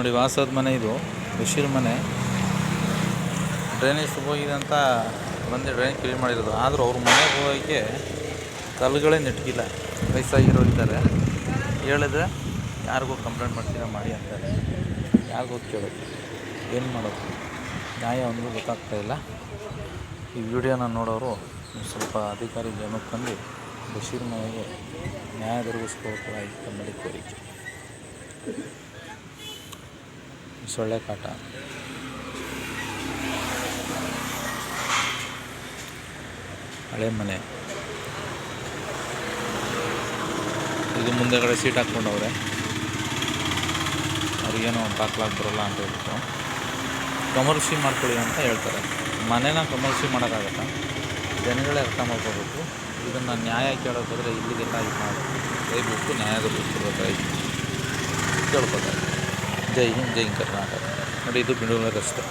ನೋಡಿ ವಾಸದ ಮನೆ ಇದು, ಬಶೀರ್ ಮನೆ. ಡ್ರೈನೇಜ್ ಹೋಗಿದೆ ಅಂತ ಬಂದು ಡ್ರೈನೇಜ್ ಕ್ಲೀನ್ ಮಾಡಿರೋದು. ಆದರೂ ಅವ್ರ ಮನೆಗೆ ಹೋಗೋಕ್ಕೆ ಕಲ್ಲುಗಳೇ ನೆಟ್ಗಿಲ್ಲ. ವಯಸ್ಸಾಗಿರೋರು ಇದ್ದಾರೆ, ಹೇಳಿದ್ರೆ ಯಾರಿಗೂ ಕಂಪ್ಲೇಂಟ್ ಮಾಡ್ತೀರಾ ಮಾಡಿ ಅಂತಾರೆ. ಯಾರಿಗೂ ಕೇಳೋದು, ಏನು ಮಾಡೋದು, ನ್ಯಾಯ ಒಂದು ಗೊತ್ತಾಗ್ತಾಯಿಲ್ಲ. ಈ ವಿಡಿಯೋನ ನೋಡೋರು ಸ್ವಲ್ಪ ಅಧಿಕಾರಿ ಗಮನಕ್ಕೆ ತಂದು ಬಶೀರ್ ಮನೆಗೆ ನ್ಯಾಯ ದೊರಕಿಸ್ಕೊಳ್ತಾರೆ ತಮ್ಮಲ್ಲಿ ಕೋರಿಕೆ. ಸೊಳ್ಳೆ ಕಾಟ, ಹಳೆ ಮನೆ, ಇದು ಮುಂದೆಗಡೆ ಸೀಟ್ ಹಾಕ್ಕೊಂಡವ್ರೆ. ಅವ್ರಿಗೇನೋ ಬಾಕ್ಲಾಗಿ ಬರೋಲ್ಲ ಅಂತ ಹೇಳ್ಬಿಟ್ಟು ಕಮರ್ಷಿ ಮಾಡ್ಕೊಳ್ಳಿ ಅಂತ ಹೇಳ್ತಾರೆ. ಮನೇನ ಕಮರ್ಷಿ ಮಾಡೋಕ್ಕಾಗತ್ತಾ? ಜನಗಳೇ ಅರ್ಥ ಮಾಡ್ಕೋಬೇಕು. ಇದನ್ನು ನ್ಯಾಯ ಕೇಳೋಕ್ಕೋದ್ರೆ ಇಲ್ಲಿಗೆಲ್ಲ ಇದು ಮಾಡಿ ದಯವಿಟ್ಟು ನ್ಯಾಯದಲ್ಲಿ ಕೊಡಬೇಕಾಗಿ ಕೇಳ್ಕೊತಾರೆ. ಜೈ ಹಿಂದ್, ಜೈ ಕರ್ನಾಟಕ. ನೋಡಿ, ಇದು ಬೆಂಗಳೂರು ರಸ್ತೆ.